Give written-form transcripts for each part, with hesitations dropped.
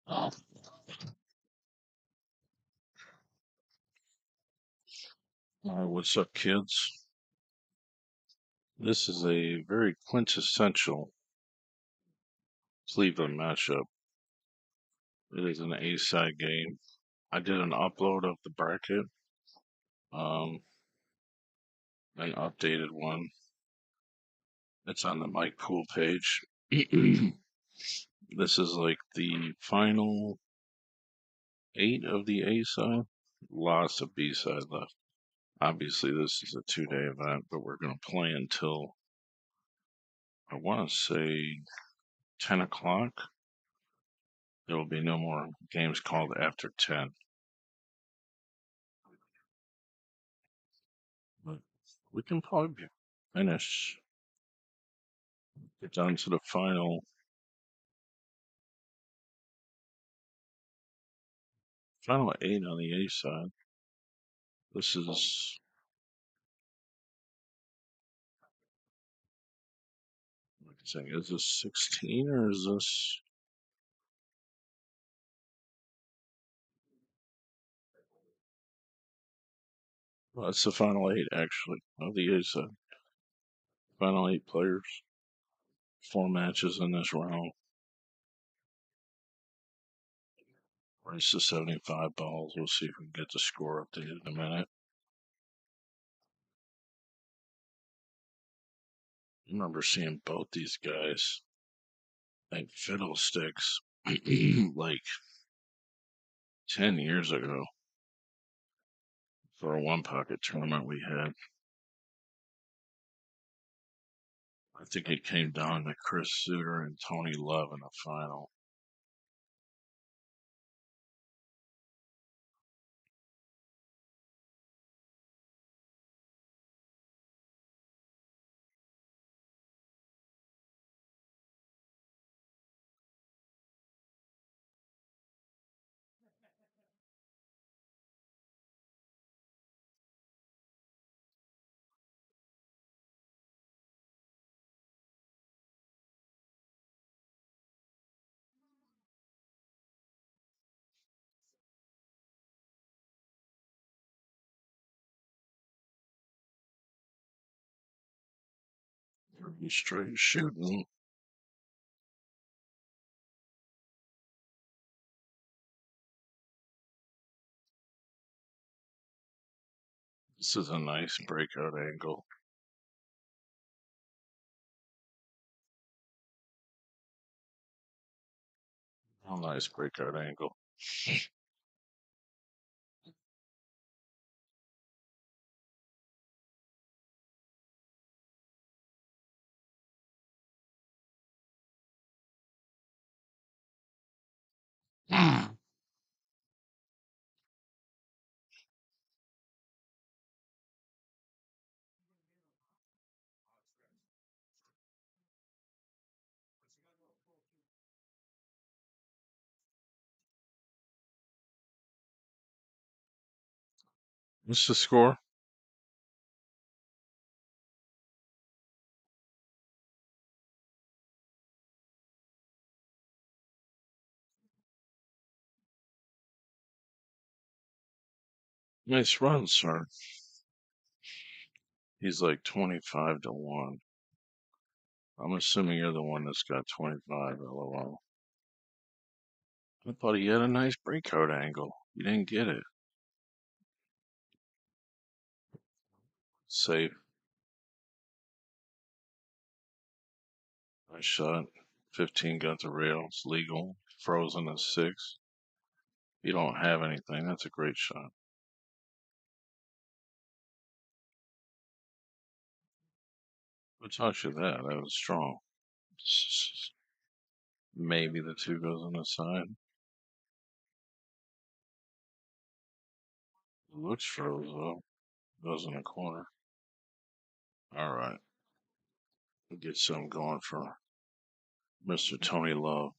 Oh, what's up, kids? This is a very quintessential Cleveland matchup. It is an A-side game. I did an upload of the bracket, um, an updated one. It's on the Mike Pool page. This is like the final 8 of the A-side. Lots of B-side left. Obviously, this is a 2-day event, but we're going to play until, I want to say, 10 o'clock. There will be no more games called after 10. But we can probably finish, get down to the final 8 on the A side. This is, like I saying, is this 16 or is this? Well, it's the final 8 actually of the A side. Final 8 players, 4 matches in this round. Race to 75 balls. We'll see if we can get the score updated in a minute. I remember seeing both these guys like fiddlesticks like 10 years ago for a one pocket tournament we had. I think it came down to Chris Suter and Tony Love in the final. Pretty straight shooting. This is a nice breakout angle. A nice breakout angle. What's the score? Nice run, sir. He's like 25-1. I'm assuming you're the one that's got 25, lol. I thought he had a nice breakout angle. You didn't get it. Safe. Nice shot. 15 got the rails. Legal. Frozen at 6. You don't have anything. That's a great shot. Who taught you that? That was strong. Maybe the 2 goes on the side. It looks froze though. Goes in the corner. Alright. We'll get some going for Mr. Tony Love.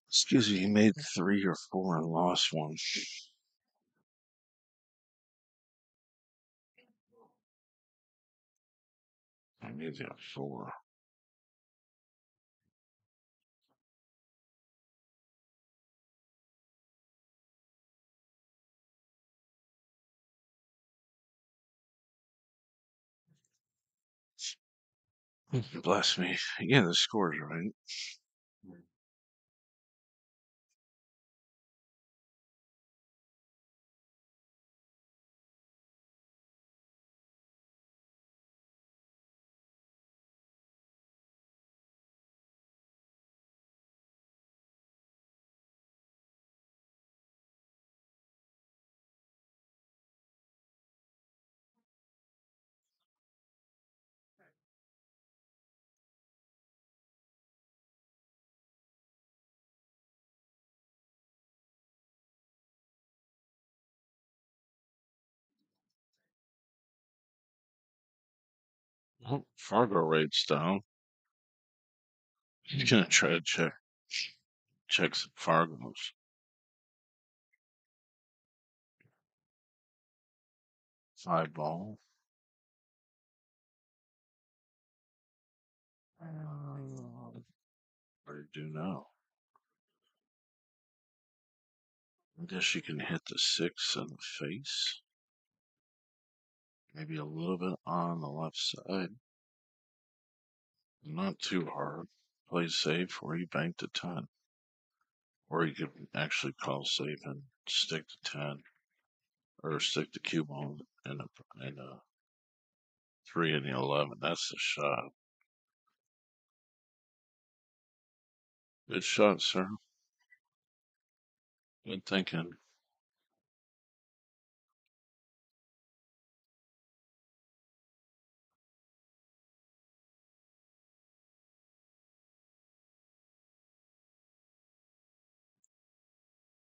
Excuse me, he made 3 or 4 and lost one. I made that 4. Bless me. Yeah, the score's right. Oh, Fargo rate's down. He's gonna try to check some Fargos. 5 ball. What do you do now? I guess you can hit the 6 in the face. Maybe a little bit on the left side. Not too hard. Play safe, or you bank to 10. Or you could actually call safe and stick to 10. Or stick the cube on and a 3 and the 11. That's the shot. Good shot, sir. Good thinking.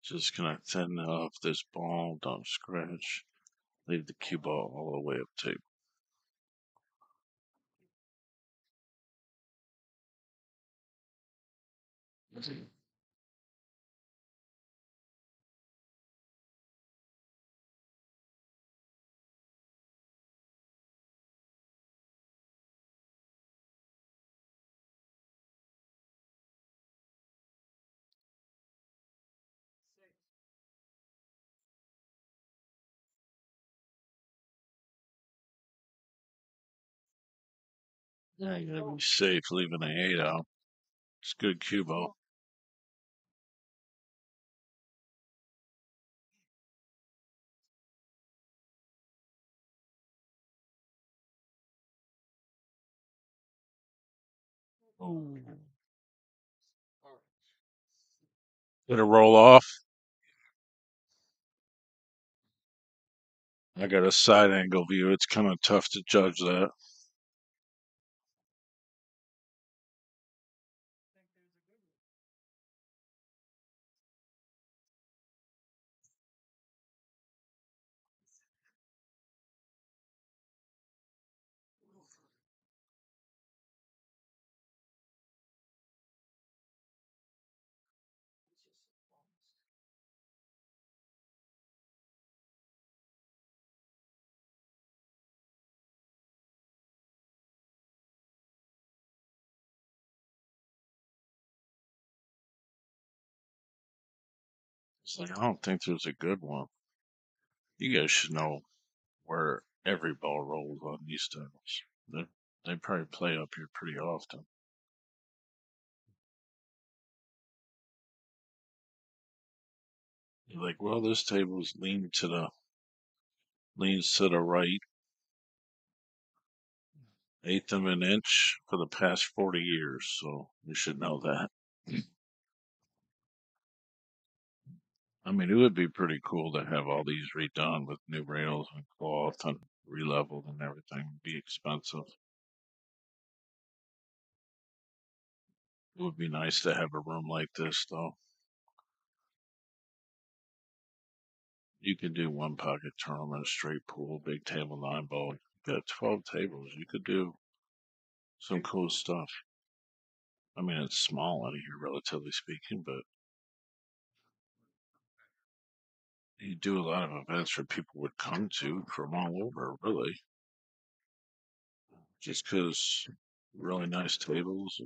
Just gonna thin off this ball, don't scratch. Leave the cue ball all the way up table. Yeah, you gotta be safe leaving an 8 out. It's good cue ball. Oh. Did it roll off? I got a side angle view. It's kind of tough to judge that. It's like, I don't think there's a good one. You guys should know where every ball rolls on these tables. They probably play up here pretty often. You're like, well, this table's leans to the right, eighth of an inch for the past 40 years, so you should know that. I mean, it would be pretty cool to have all these redone with new rails and cloth and re-leveled and everything. It'd be expensive. It would be nice to have a room like this, though. You could do one pocket tournament, straight pool, big table, 9 ball. got 12 tables. You could do some cool stuff. I mean, it's small out here, relatively speaking, but you do a lot of events where people would come to from all over, really, just because really nice tables.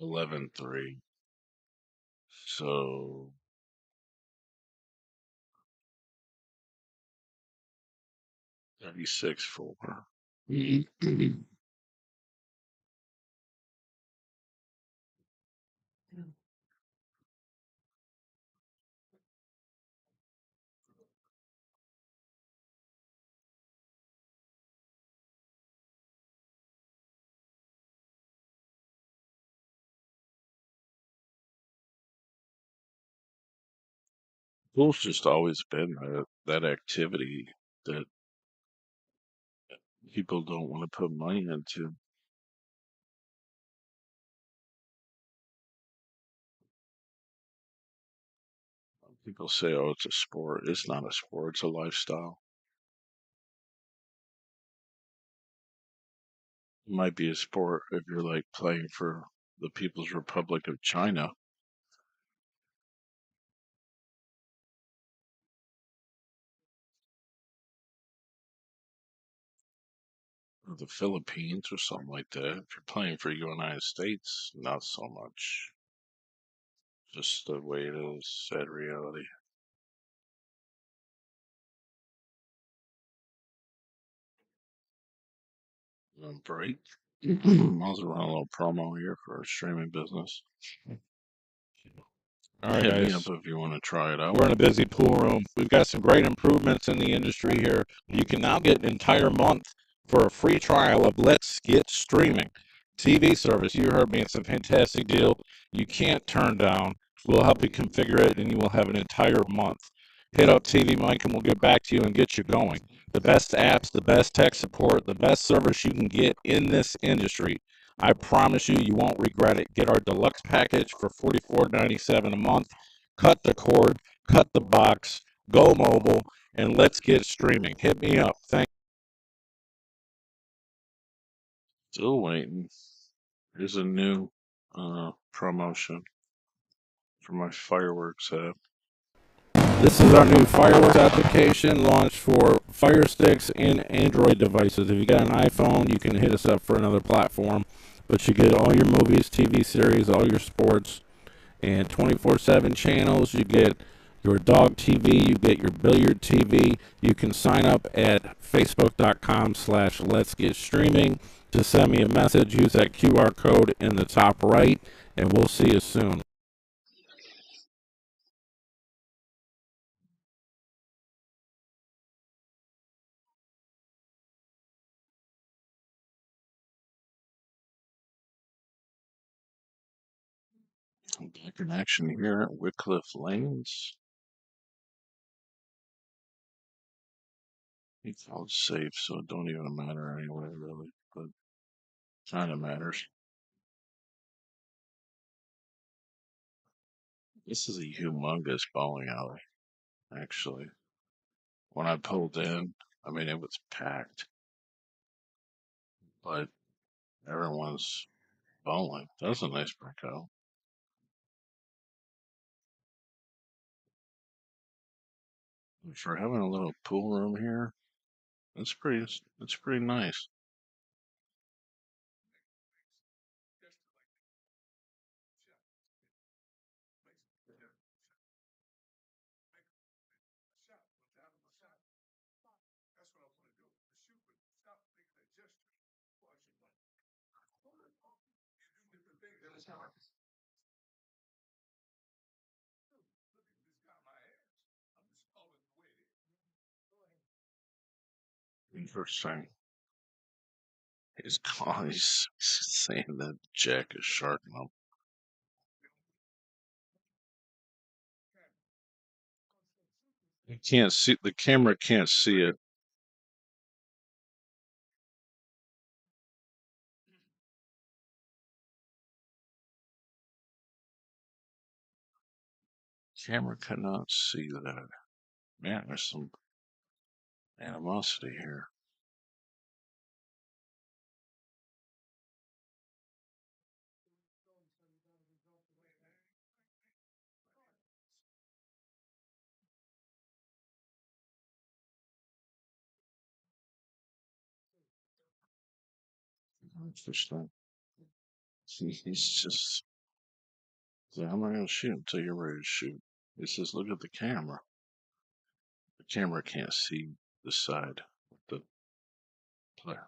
11-3. So 36-4. Pool's just always been that activity that people don't want to put money into. People say, oh, it's a sport. It's not a sport, it's a lifestyle. It might be a sport if you're like playing for the People's Republic of China or the Philippines or something like that. If you're playing for the United States, not so much. Just the way it is, sad reality. Break. I was running a little promo here for our streaming business. All right, Hit me up guys. if you want to try it out. We're in a busy pool room. We've got some great improvements in the industry here. You can now get an entire month for a free trial of Let's Get Streaming TV service. You heard me. It's a fantastic deal. You can't turn down. We'll help you configure it, and you will have an entire month. Hit up TvMike, and we'll get back to you and get you going. The best apps, the best tech support, the best service you can get in this industry. I promise you, you won't regret it. Get our deluxe package for $44.97 a month. Cut the cord, cut the box, go mobile, and let's get streaming. Hit me up. Thank Still waiting. Here's a new promotion for my fireworks app. This is our new Fireworks application launched for Fire Sticks and Android devices. If you got an iPhone, you can hit us up for another platform. But you get all your movies, TV series, all your sports, and 24/7 channels. You get your dog TV, you get your billiard TV. You can sign up at facebook.com/let's get streaming. Just send me a message, use that QR code in the top right, and we'll see you soon. I'm back in action here at Wycliffe Lanes. It's all safe, so it don't even matter anyway, really. But kind of matters. This is a humongous bowling alley, actually. When I pulled in, I mean, it was packed, but everyone's bowling. That's a nice breakout. For having a little pool room here, it's pretty nice. Interesting. He's saying that Jack is sharking him. You can't see the camera can't see it. Camera cannot see that. Man, there's some animosity here. Interesting. See, he's just, yeah, I'm not gonna shoot until you're ready to shoot. He says, look at the camera. The camera can't see the side of the player.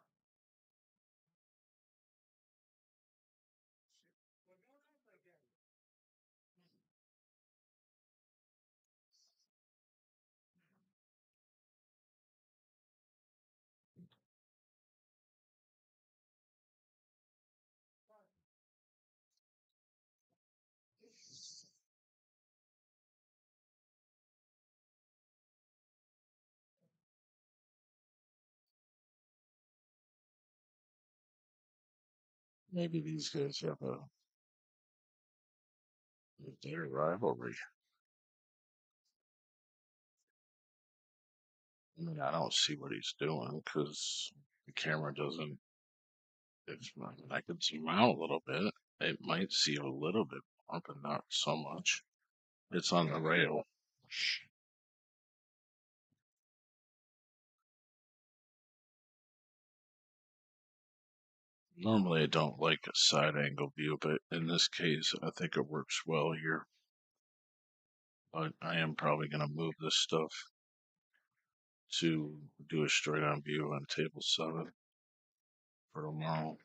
Maybe these guys have their rivalry. I mean, I don't see what he's doing because the camera doesn't. If I could zoom out a little bit, it might see a little bit more, but not so much. It's on the rail. Normally, I don't like a side angle view, but in this case, I think it works well here. But I am probably going to move this stuff to do a straight on view on table 7 for tomorrow.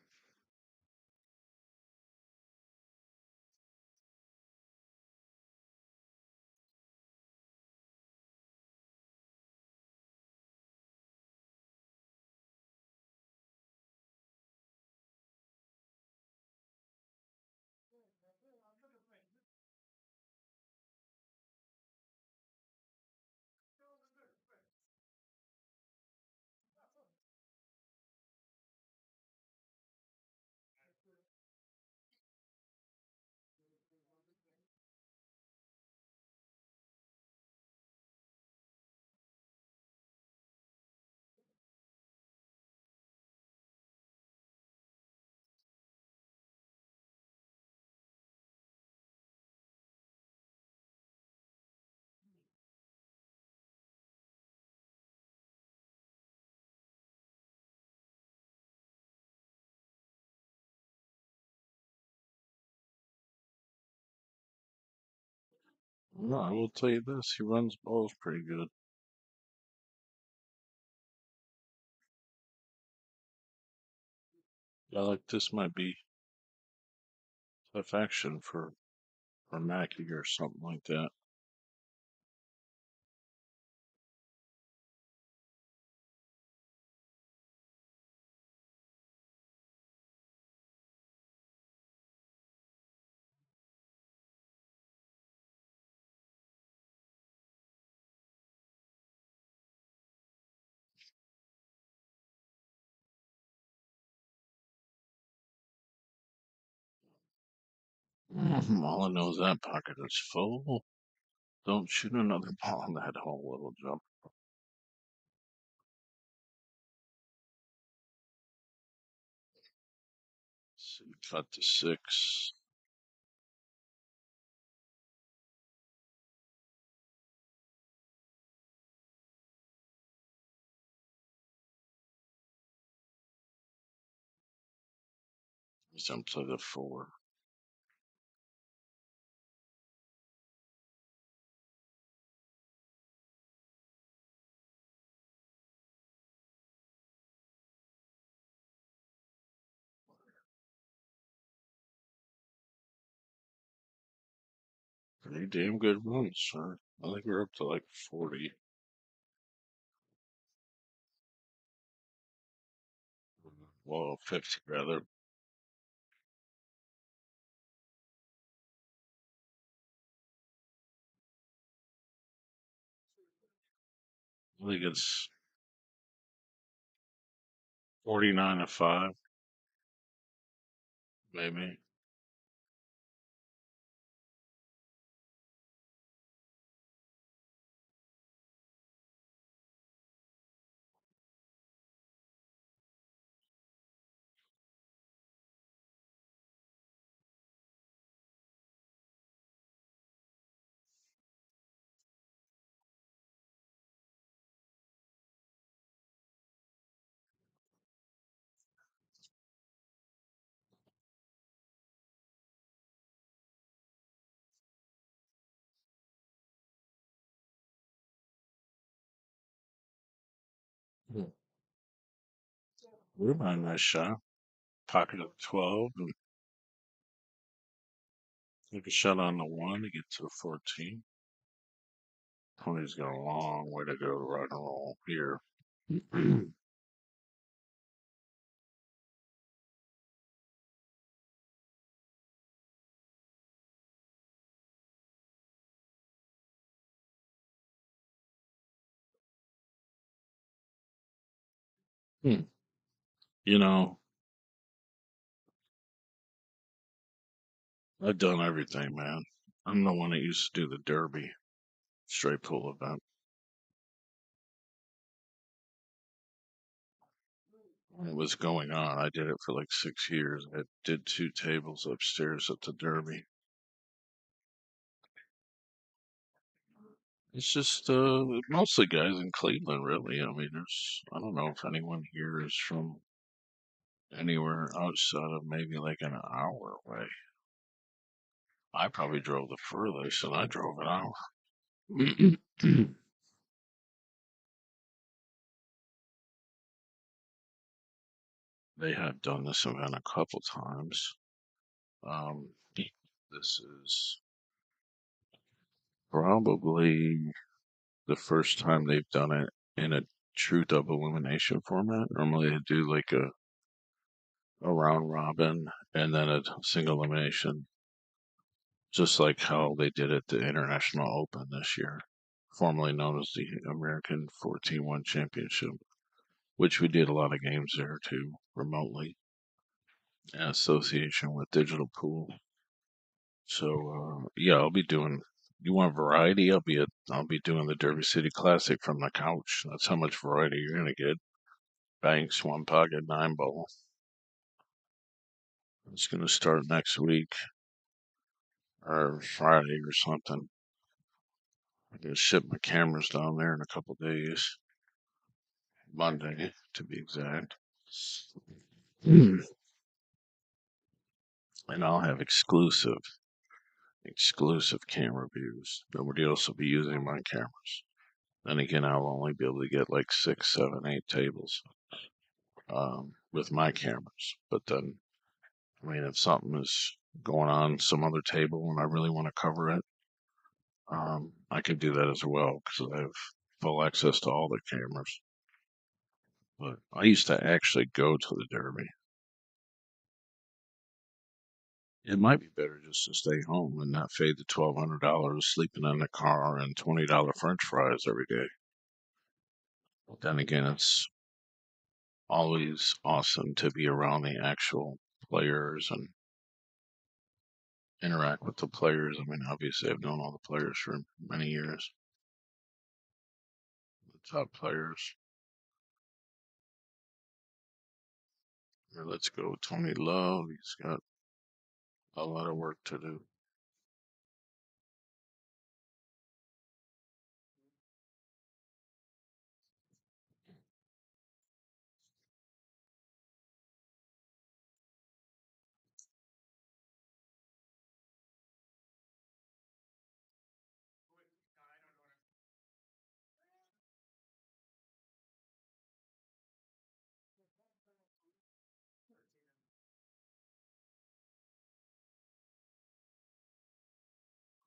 No, I will tell you this, he runs balls pretty good. I like this might be tough action for Mackie or something like that. All I know is that pocket is full. Don't shoot another ball in that hole, it'll jump. See, cut to 6. Jump to the 4. Pretty damn good runs, sir. I think we're up to like 40. Well, 50 rather. I think it's 49-5, maybe. We're about a nice shot. Pocket of 12 and take a shot on the 1 to get to the 14. Tony's got a long way to go to rock and roll here. Hmm. You know, I've done everything, man. I'm the one that used to do the Derby straight pull event. When it was going on, I did it for like 6 years. I did 2 tables upstairs at the Derby. It's just mostly guys in Cleveland, really. I mean, I don't know if anyone here is from anywhere outside of maybe like an hour away. I probably drove the furthest and I drove an hour. They have done this event a couple times. Um, this is probably the first time they've done it in a true double elimination format. Normally they do like a round robin and then a single elimination, just like how they did at the International Open this year, formerly known as the American 14-1 Championship, which we did a lot of games there too, remotely, in association with Digital Pool. So yeah, I'll be doing. You want variety? I'll be doing the Derby City Classic from the couch. That's how much variety you're gonna get. Banks, one pocket, 9 ball. It's gonna start next week or Friday or something. I'm gonna ship my cameras down there in a couple days. Monday, to be exact. And I'll have exclusive camera views. Nobody else will be using my cameras. Then again, I'll only be able to get like 6, 7, 8 tables with my cameras. But then, I mean, if something is going on some other table and I really want to cover it, I can do that as well because I have full access to all the cameras. But I used to actually go to the Derby. It might be better just to stay home and not pay the $1,200 sleeping in the car and $20 French fries every day. But then again, it's always awesome to be around the actual players and interact with the players. I mean, obviously, I've known all the players for many years, the top players. Here, let's go, Tony Love. He's got a lot of work to do.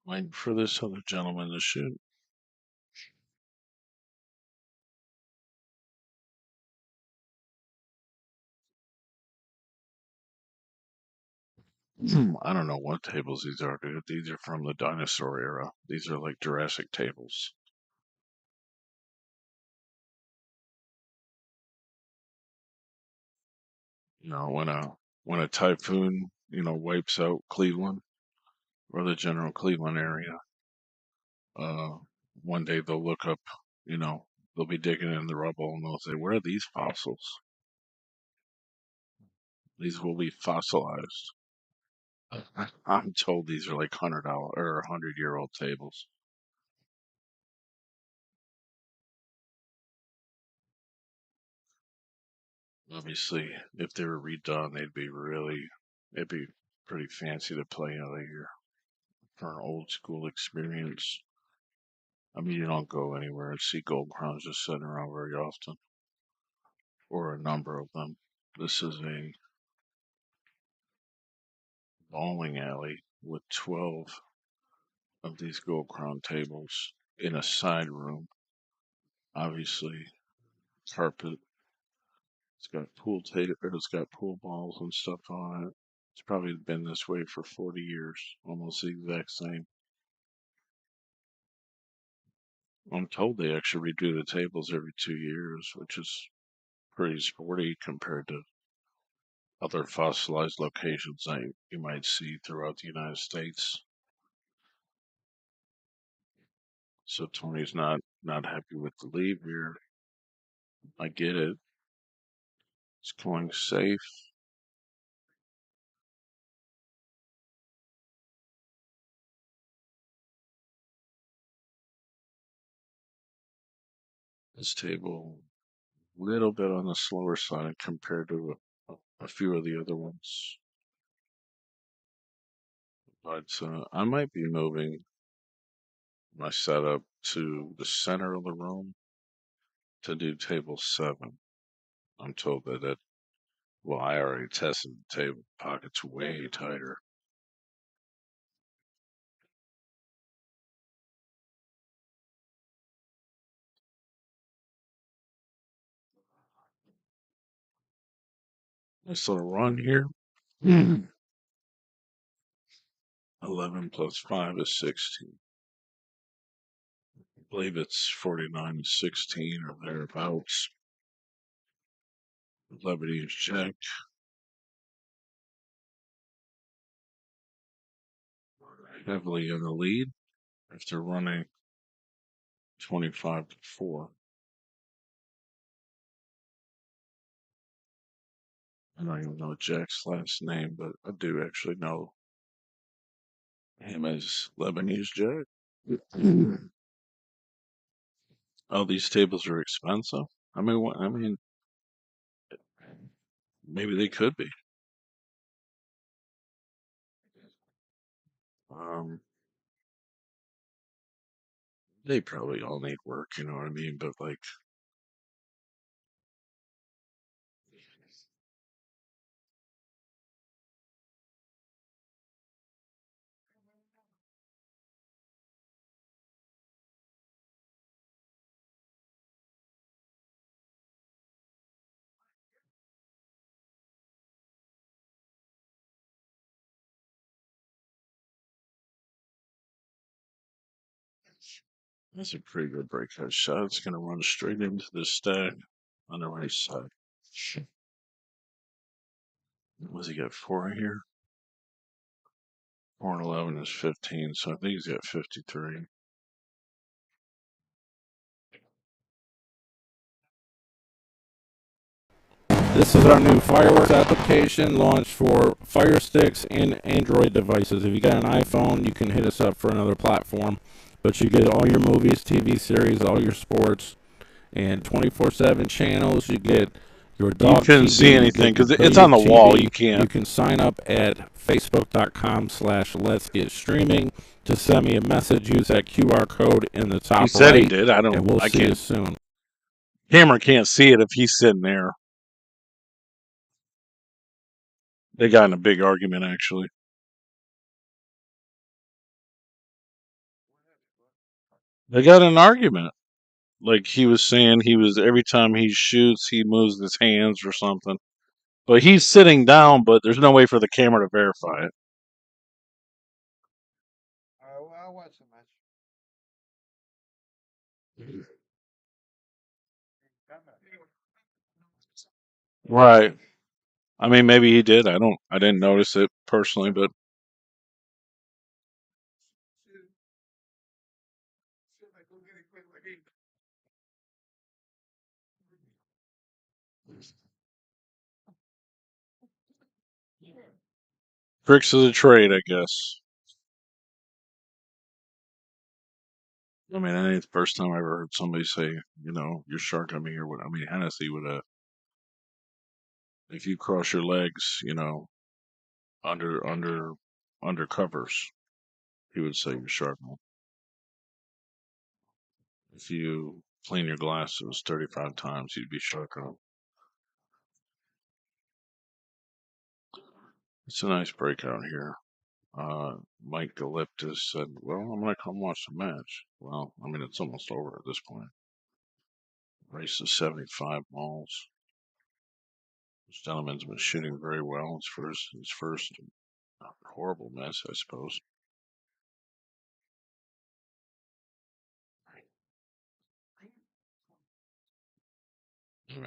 Waiting for this other gentleman to shoot. I don't know what tables these are, dude. These are from the dinosaur era. These are like Jurassic tables. You know, when a typhoon, wipes out Cleveland or the general Cleveland area, uh, one day they'll look up, you know, they'll be digging in the rubble and they'll say, "Where are these fossils? These will be fossilized." I'm told these are like $100 or 100-year-old tables. Obviously, if they were redone, it'd be pretty fancy to play out of here for an old school experience. I mean, you don't go anywhere and see gold crowns just sitting around very often, or a number of them. This is a bowling alley with 12 of these gold crown tables in a side room. Obviously, carpet. It's got it's got pool balls and stuff on it. It's probably been this way for 40 years, almost the exact same. I'm told they actually redo the tables every 2 years, which is pretty sporty compared to other fossilized locations that you might see throughout the United States. So Tony's not happy with the leave here. I get it. It's going safe. This table, a little bit on the slower side compared to a few of the other ones. But I might be moving my setup to the center of the room to do table 7. I'm told well, I already tested the table. Pocket's way tighter. Nice little run here. 11 plus 5 is 16. I believe it's 49 to 16 or thereabouts. Lebanese check. Heavily in the lead after running 25 to 4. I don't even know Jack's last name, but I do actually know him as Lebanese Jack. Oh, these tables are expensive. I mean, maybe they could be. Um, they probably all need work, you know what I mean? But like, that's a pretty good breakout shot. It's gonna run straight into the stack on the right side. What's he got? 4 here. 4 and 11 is 15, so I think he's got 53. This is our new fireworks application launched for Fire Sticks and Android devices. If you got an iPhone, you can hit us up for another platform. But you get all your movies, TV series, all your sports, and 24/7 channels. You get your You dog couldn't TV, see you get anything your because it's on Kodak the wall. TV. You can't. You can sign up at facebook.com/letsgetstreaming to send me a message. Use that QR code in the He top said he right, did. I and don't. we'll I see you can't. soon. Camera can't see it if he's sitting there. They got in a big argument actually. They got in an argument. Like he was saying, he was every time he shoots, he moves his hands or something. But he's sitting down, but there's no way for the camera to verify it. Right. I mean, maybe he did. I don't. I didn't notice it personally, but tricks of the trade, I guess. I mean, I think it's the first time I ever heard somebody say, you're sharking me or what. I mean, Hennessy would, if you cross your legs, under under under covers, he would say you're sharking me. If you clean your glasses 35 times, you'd be sharking them. It's a nice breakout here. Mike Galiptis said, well, I'm going to come watch the match. Well, I mean, it's almost over at this point. Race is 75 balls. This gentleman's been shooting very well. His first horrible miss, I suppose.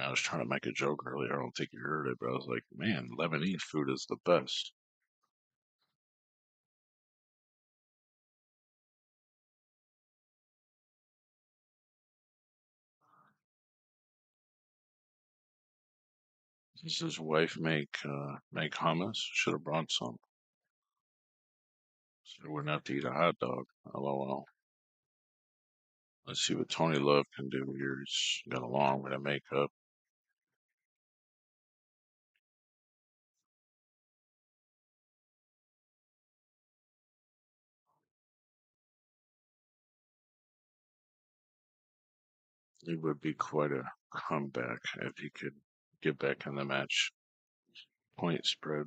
I was trying to make a joke earlier. I don't think you heard it, but I was like, man, Lebanese food is the best. Does his wife make hummus? Should have brought some. So we wouldn't have to eat a hot dog. LOL. Let's see what Tony Love can do here. He's got a long way to make up. It would be quite a comeback if he could get back in the match point spread.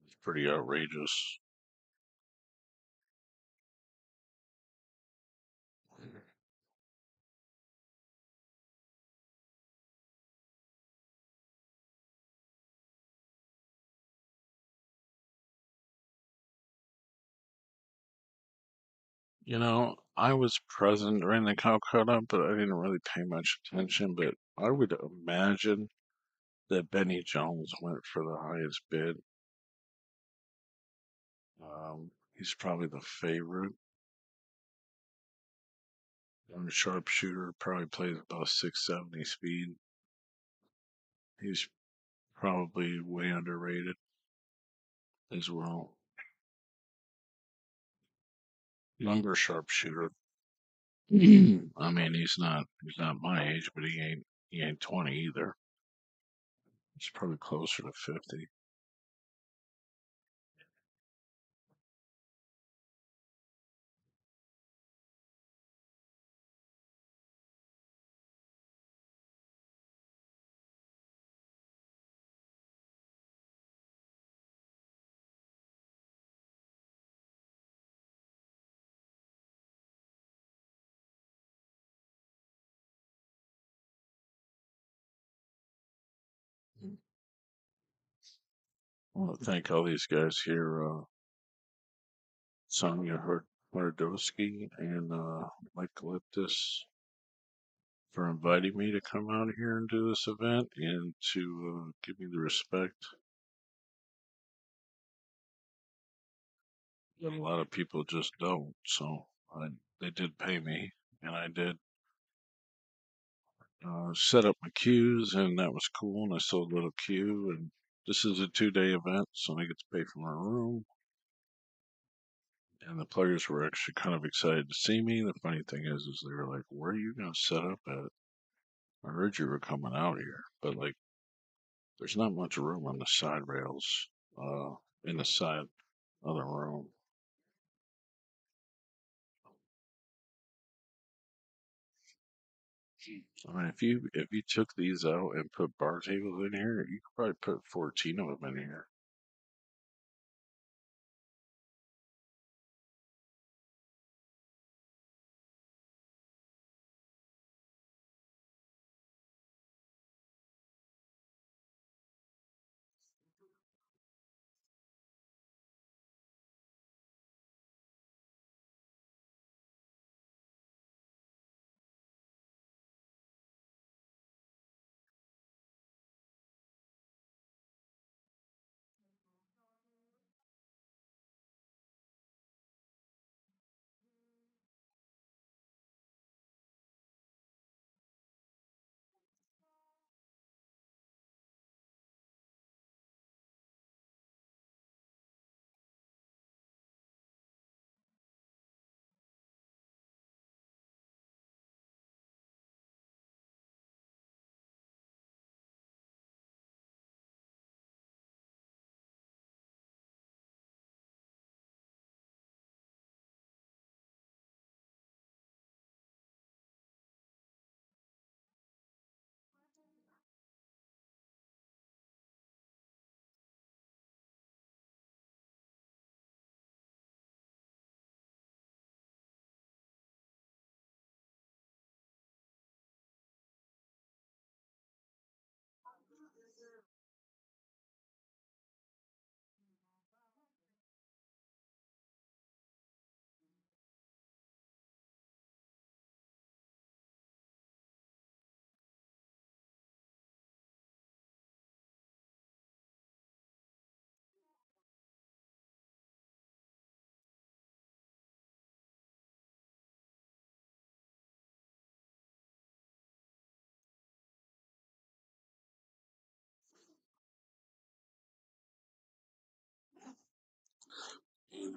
It's pretty outrageous. You know, I was present during the Calcutta, but I didn't really pay much attention. But I would imagine that Benny Jones went for the highest bid. He's probably the favorite. Young sharpshooter probably plays about 670 speed. He's probably way underrated as well. Younger sharpshooter. I mean, he's not my age, but he ain't 20 either. He's probably closer to 50. I want to thank all these guys here, Sonia Hardowski and Mike Calyptus, for inviting me to come out here and do this event and to give me the respect that a lot of people just don't. So they did pay me, and I did set up my cues, and that was cool. And I sold a little cue, and this is a 2-day event, so I get to pay for my room. And the players were actually kind of excited to see me. The funny thing is they were like, "Where are you gonna set up at? I heard you were coming out here, but like, there's not much room on the side rails, in the side of the room." I mean, if you took these out and put bar tables in here, you could probably put 14 of them in here.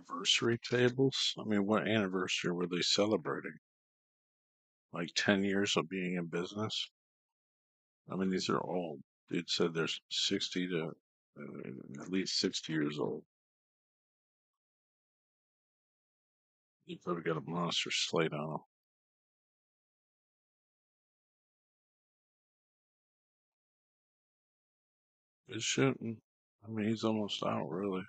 Anniversary tables? I mean, what anniversary were they celebrating? Like 10 years of being in business? I mean, these are old. Dude said they're 60 to at least 60 years old. You probably got a monster slate on them. He's shooting. I mean, he's almost out, really.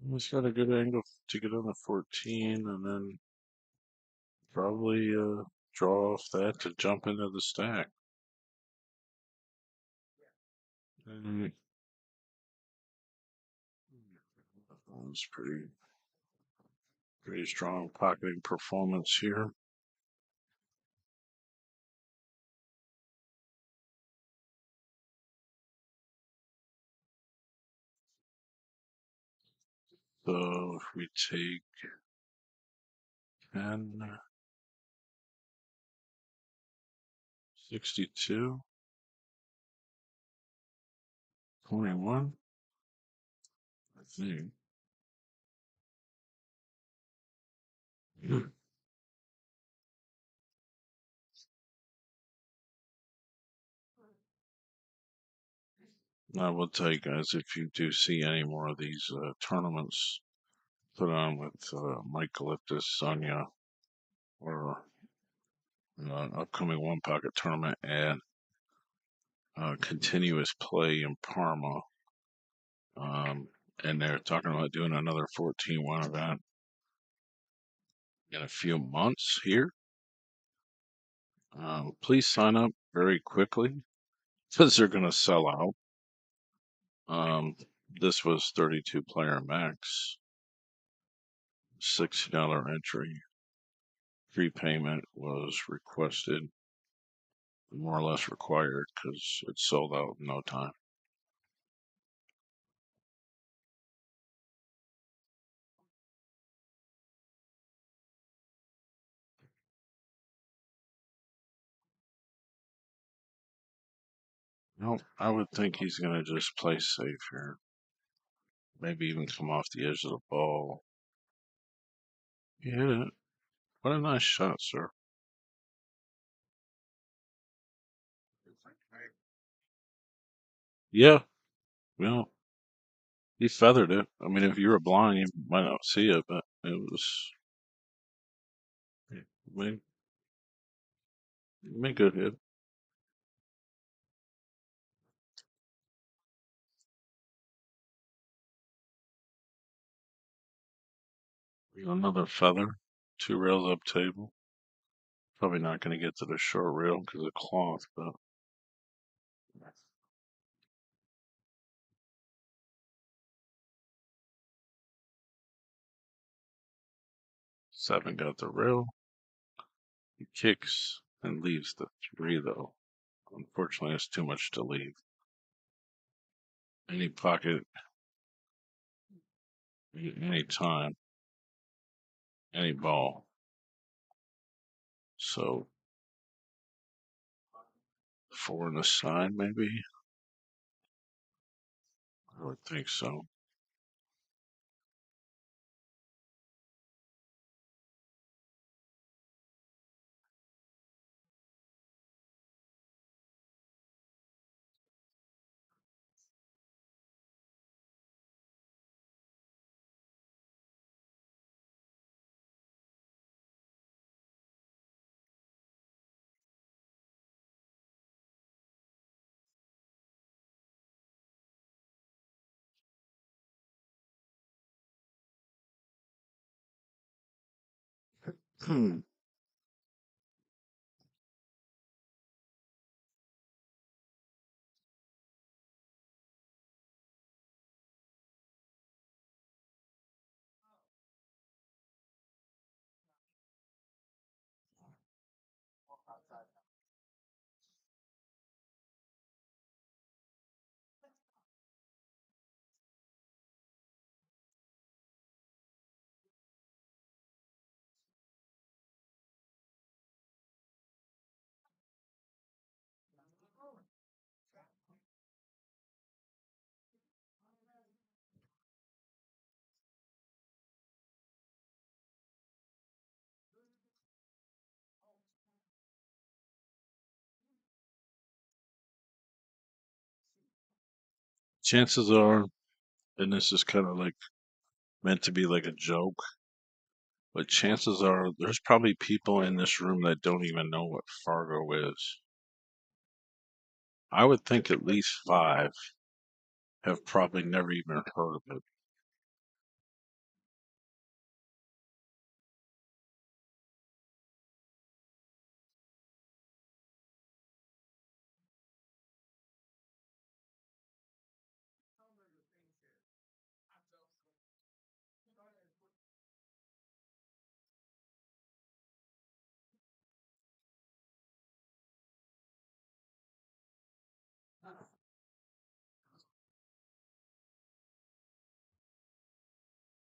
He's got a good angle to get on the 14 and then probably draw off that to jump into the stack. Mm, that was pretty strong pocketing performance here. So if we take 10, 62, 21, I think. I will tell you guys, if you do see any more of these tournaments put on with Mike Calyptus, Sonia, or an upcoming one pocket tournament and continuous play in Parma, and they're talking about doing another 14-1 event in a few months here, please sign up very quickly because they're going to sell out. This was 32 player max, $60 entry. Prepayment was requested, more or less required, because it sold out in no time. No, I would think he's going to just play safe here. Maybe even come off the edge of the ball. He hit it. What a nice shot, sir. Yeah, well, he feathered it. I mean, if you were blind, you might not see it, but it was made, made good hit. Another feather, 2 rails up table. Probably not going to get to the short rail because of cloth, but 7 got the rail. He kicks and leaves the 3, though. Unfortunately, it's too much to leave. Any pocket, any time, any ball. So 4 on the side, maybe? I would think so. Chances are, and this is kind of like meant to be like a joke, but chances are there's probably people in this room that don't even know what Fargo is. I would think at least five have probably never even heard of it.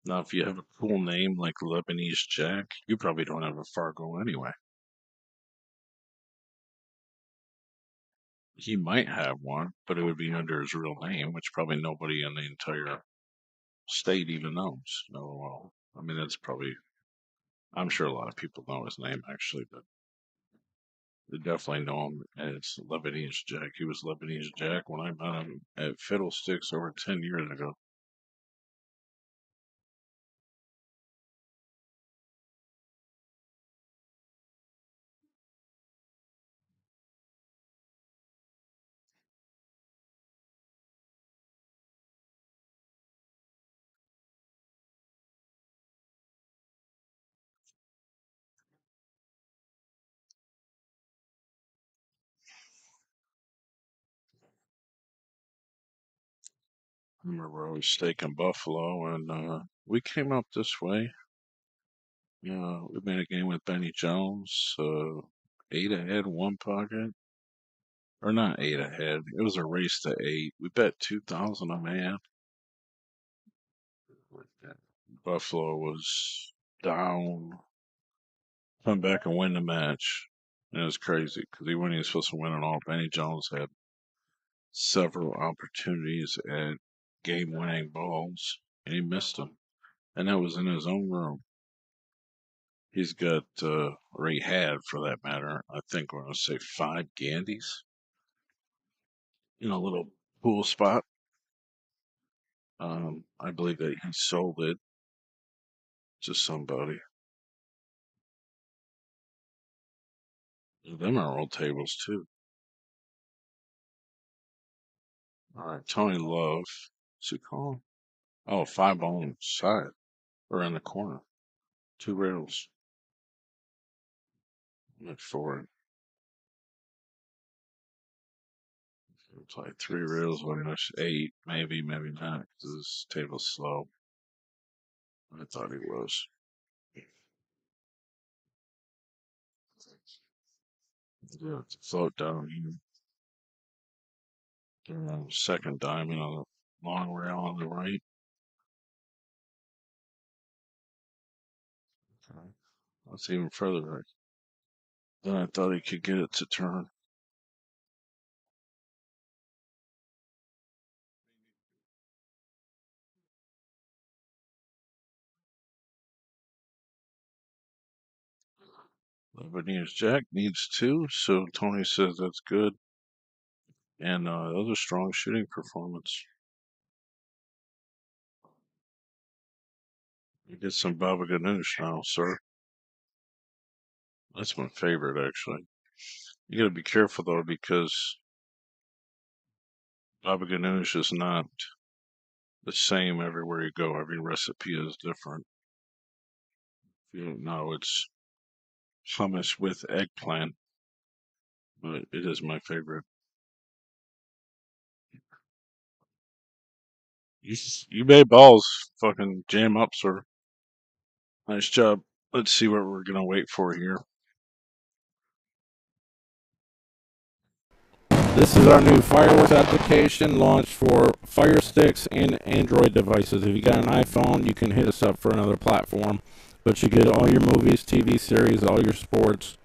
Now, if you have a cool name like Lebanese Jack, you probably don't have a Fargo anyway. He might have one, but it would be under his real name, which probably nobody in the entire state even knows. Oh, well, I mean, that's probably, I'm sure a lot of people know his name actually, but they definitely know him as Lebanese Jack. He was Lebanese Jack when I met him at Fiddlesticks over 10 years ago. I remember I was staking Buffalo, and we came up this way. We made a game with Benny Jones, 8 ahead, one pocket. Or not 8 ahead. It was a race to 8. We bet 2,000 a man. Buffalo was down, come back and win the match. And it was crazy because he was supposed to win it all. Benny Jones had several opportunities at game winning balls, and he missed them. And that was in his own room. He's got, or he had for that matter, I think we're going to say 5 Gandys in a little pool spot. I believe that he sold it to somebody. Them are old tables too. All right, Tony Love. What's he called? Oh, 5 on side or in the corner. 2 rails. Look for it. It's like 3 rails when there's 8, maybe, maybe not. 'Cause this table's slow. I thought he was. Yeah, it's a float down here. Second diamond on the long rail on the right. Okay. That's even further right than I thought he could get it to turn. Lebanese Jack needs 2, so Tony says that's good. And that was a strong shooting performance. You get some Baba Ganoush now, sir. That's my favorite, actually. You gotta be careful though, because Baba Ganoush is not the same everywhere you go. Every recipe is different. If you don't know, it's hummus with eggplant, but it is my favorite. You made balls fucking jam up, sir. Nice job. Let's see what we're gonna wait for here. This is our new Fireworks application launched for Fire Sticks and Android devices. If you got an iPhone, you can hit us up for another platform. But you get all your movies, TV series, all your sports,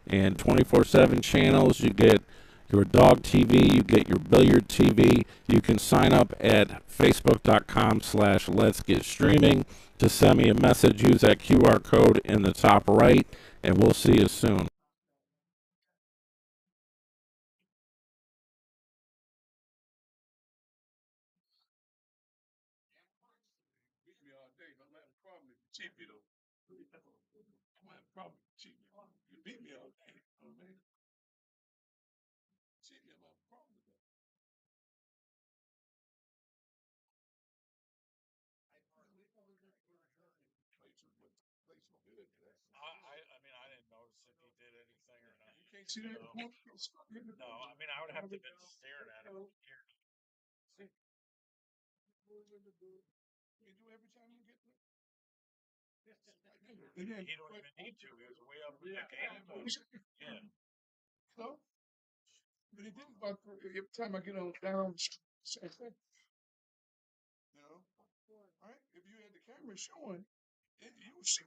and 24/7 channels. You get your dog TV, you get your billiard TV. You can sign up at facebook.com/let's get streaming to send me a message. Use that QR code in the top right, and we'll see you soon. day. I'm having a problem with you. Cheat me though. I'm having a problem with you. Cheat me. You beat me all day. Oh man. Cheat me. I'm having a problem with that. I mean, I didn't notice if he did anything or not. You can't see that? No, I mean, I would have to have been staring at him here. You do every time you get there? He don't even need to. He was way up in the game. Yeah. No? But he did about every time I get on down, same thing. You know? Right? If you had the camera showing, you would see.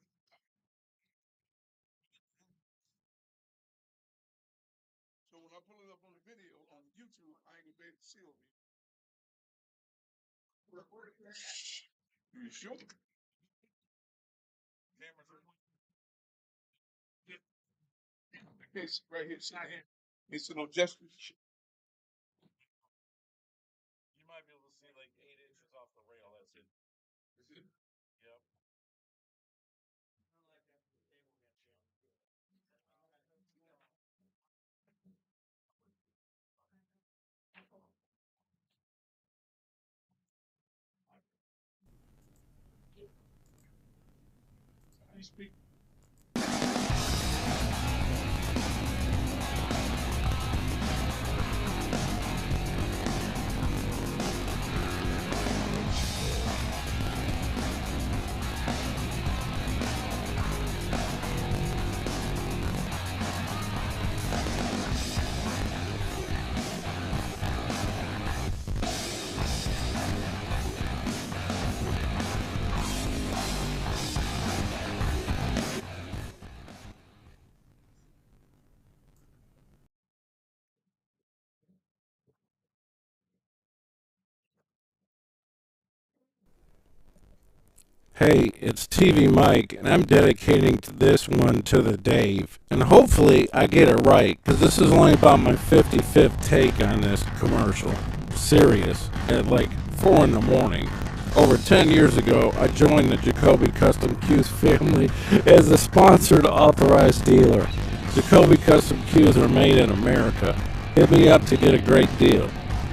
So when I pull it up on the video on YouTube, I ain't gonna be able to see over you. You sure? Camera's it's right here, it's not here. It's no justice. You might be able to see like 8 inches off the rail. That's it. Is it? Yep. I speak. Hey, it's TvMike, and I'm dedicating this one to the Dave. And hopefully I get it right, because this is only about my 55th take on this commercial. Serious. At like 4 in the morning. Over 10 years ago, I joined the Jacoby Custom Cues family as a sponsored authorized dealer. Jacoby Custom Cues are made in America. Hit me up to get a great deal.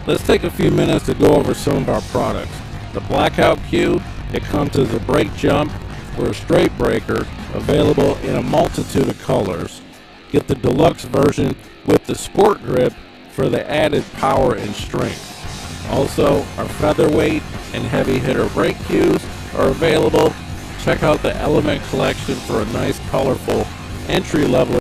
Let's take a few minutes to go over some of our products. The Blackout Cue, it comes as a brake jump or a straight breaker, available in a multitude of colors. Get the deluxe version with the sport grip for the added power and strength. Also, our featherweight and heavy hitter brake cues are available. Check out the Element collection for a nice colorful entry level